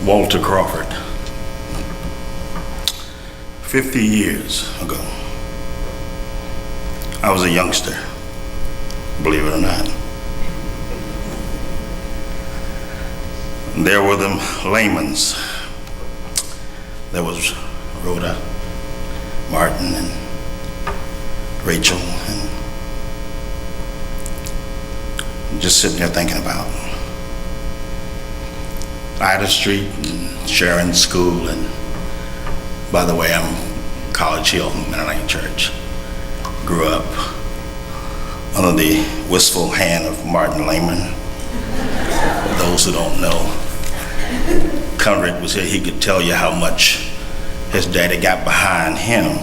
Walter Crawford. 50 years ago, I was a youngster, believe it or not. There were them Lehmans. There was Rhoda, Martin, and Rachel, and just sitting there thinking about Ida Street and Sharon School, and by the way, I'm College Hill Mennonite Church. Grew up under the wistful hand of Martin Lehman. For those who don't know, Conrad was here, he could tell you how much his daddy got behind him.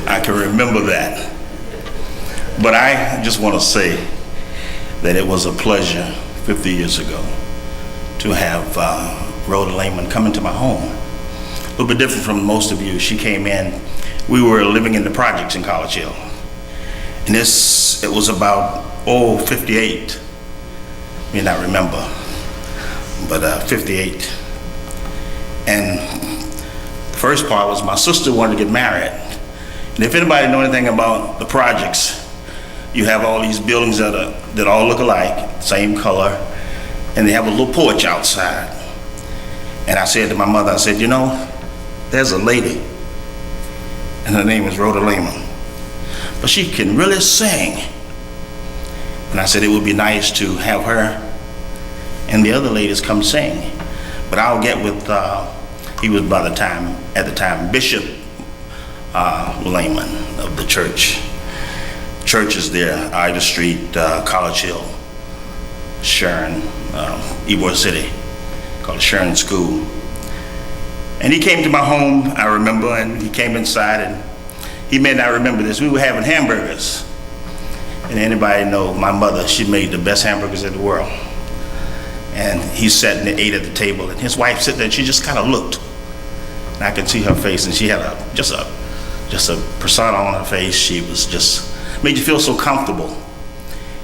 I can remember that. But I just want to say that it was a pleasure 50 years ago to have Rhoda Lehman come into my home. A little bit different from most of you. She came in, we were living in the projects in College Hill. And it was about, 58. You may not remember, but 58. And the first part was my sister wanted to get married. And if anybody know anything about the projects, you have all these buildings that all look alike, same color, and they have a little porch outside. And I said to my mother, I said, you know, there's a lady, and her name is Rhoda Lehman, but she can really sing. And I said it would be nice to have her and the other ladies come sing. But I'll get with, he was at the time, Bishop Lehman of the church. Churches there, Ida Street, College Hill, Sharon, Ybor City, called Sharon School. And he came to my home, I remember, and he came inside, and he may not remember this. We were having hamburgers. And anybody know my mother, she made the best hamburgers in the world. And he sat and ate at the table, and his wife sat there, and she just kind of looked. And I could see her face, and she had just a persona on her face. She was just, made you feel so comfortable.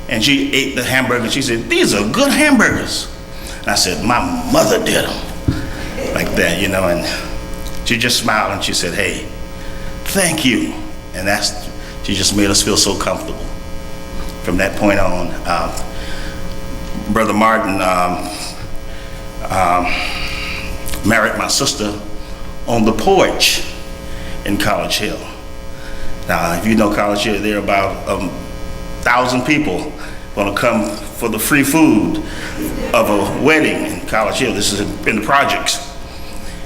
And she ate the hamburger, and she said, these are good hamburgers. And I said, my mother did them. Like that, you know, and she just smiled and she said, hey, thank you. And she just made us feel so comfortable. From that point on, Brother Martin married my sister on the porch in College Hill. Now, if you know College Hill, there are about 1,000 people going to come for the free food of a wedding in College Hill. This is in the projects.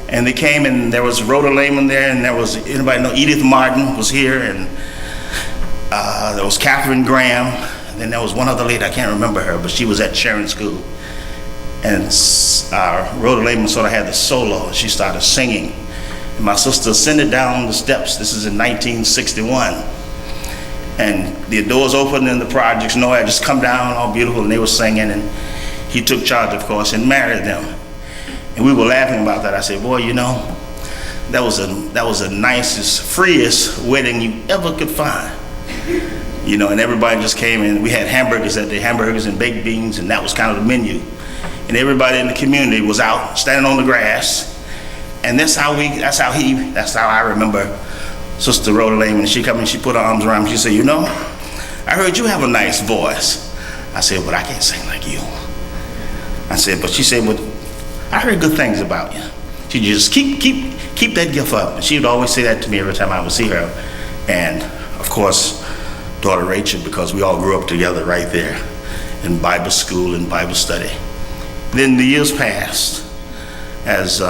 And they came, and there was Rhoda Lehman there, and there was, anybody know, Edith Martin was here, and there was Catherine Graham, and then there was one other lady, I can't remember her, but she was at Sharon School. And Rhoda Lehman sort of had the solo, she started singing. And my sister ascended down the steps, this is in 1961. And the doors opened in the projects, I just come down, all beautiful, and they were singing, and he took charge, of course, and married them. And we were laughing about that. I said, boy, you know, that was the nicest, freest wedding you ever could find. You know, and everybody just came in. We had hamburgers that day, hamburgers and baked beans, and that was kind of the menu. And everybody in the community was out standing on the grass. And that's how I remember Sister Rhoda Lehman. She come in, she put her arms around me. She said, you know, I heard you have a nice voice. I said, but I can't sing like you. I said, but she said, well, I heard good things about you. She just keep that gift up. And she would always say that to me every time I would see her. And of course, daughter Rachel, because we all grew up together right there in Bible school and Bible study. Then the years passed as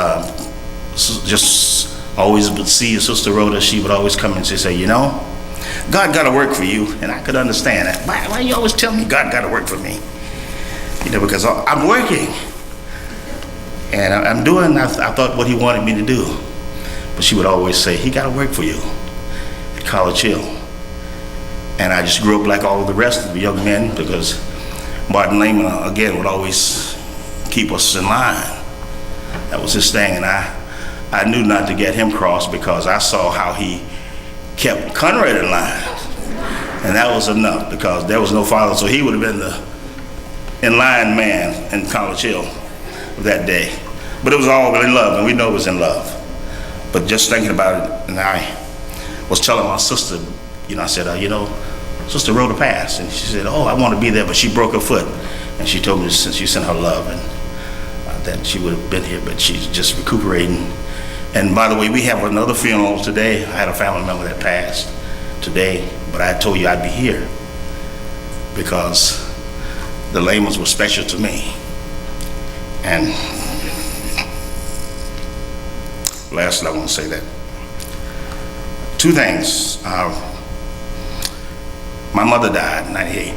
just always would see Sister Rhoda. She would always come and she'd say, you know, God got to work for you. And I could understand that. Why you always tell me God got to work for me? You know, because I'm working. And I'm doing, I thought, what he wanted me to do. But she would always say, he got to work for you at College Hill. And I just grew up like all of the rest of the young men, because Martin Lehman, again, would always keep us in line. That was his thing. And I knew not to get him crossed, because I saw how he kept Conrad in line. And that was enough, because there was no father, so he would have been the in-line man in College Hill that day. But it was all in love, and we know it was in love. But just thinking about it, and I was telling my sister, I said, Sister Rhoda passed, and she said, oh, I want to be there, but she broke her foot. And she told me since you sent her love, and that she would have been here, but she's just recuperating. And by the way, we have another funeral today. I had a family member that passed today, but I told you I'd be here because the Lehmans were special to me. And lastly, I want to say that two things. My mother died in '98.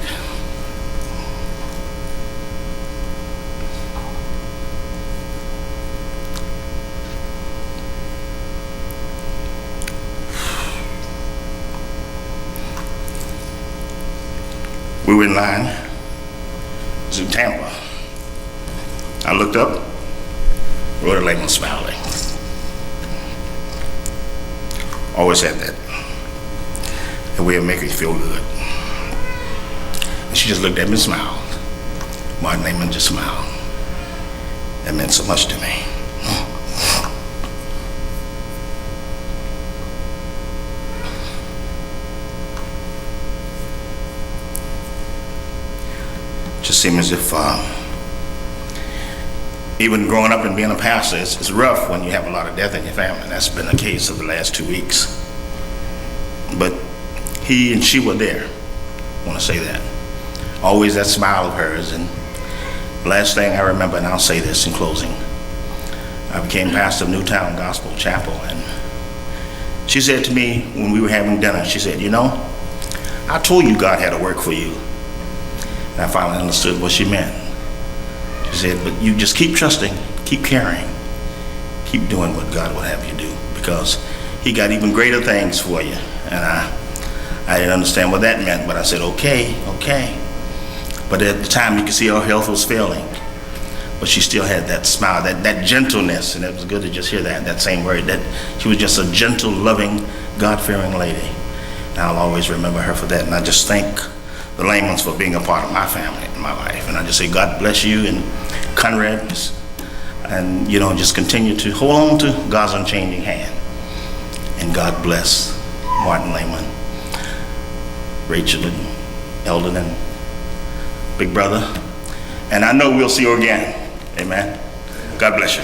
We were in line. It was in Tampa. I looked up, Rhoda Lehman smiling. Always had that. A way of making me feel good. And she just looked at me and smiled. Martin Lehman just smiled. That meant so much to me. Just seemed as if even growing up and being a pastor, it's rough when you have a lot of death in your family. And that's been the case of the last 2 weeks. But he and she were there. I want to say that. Always that smile of hers. And last thing I remember, and I'll say this in closing, I became pastor of Newtown Gospel Chapel, and she said to me when we were having dinner, she said, I told you God had a work for you. And I finally understood what she meant. She said, but you just keep trusting, keep caring, keep doing what God would have you do, because he got even greater things for you. And I didn't understand what that meant, but I said, okay. But at the time you could see her health was failing, but she still had that smile, that gentleness, and it was good to just hear that same word, that she was just a gentle, loving, God-fearing lady. And I'll always remember her for that. And I just thank the Lehmans for being a part of my family in my life. And I just say, God bless you and Conrad, and just continue to hold on to God's unchanging hand. And God bless Martin Lehman, Rachel and Eldon and Big Brother. And I know we'll see you again. Amen. God bless you.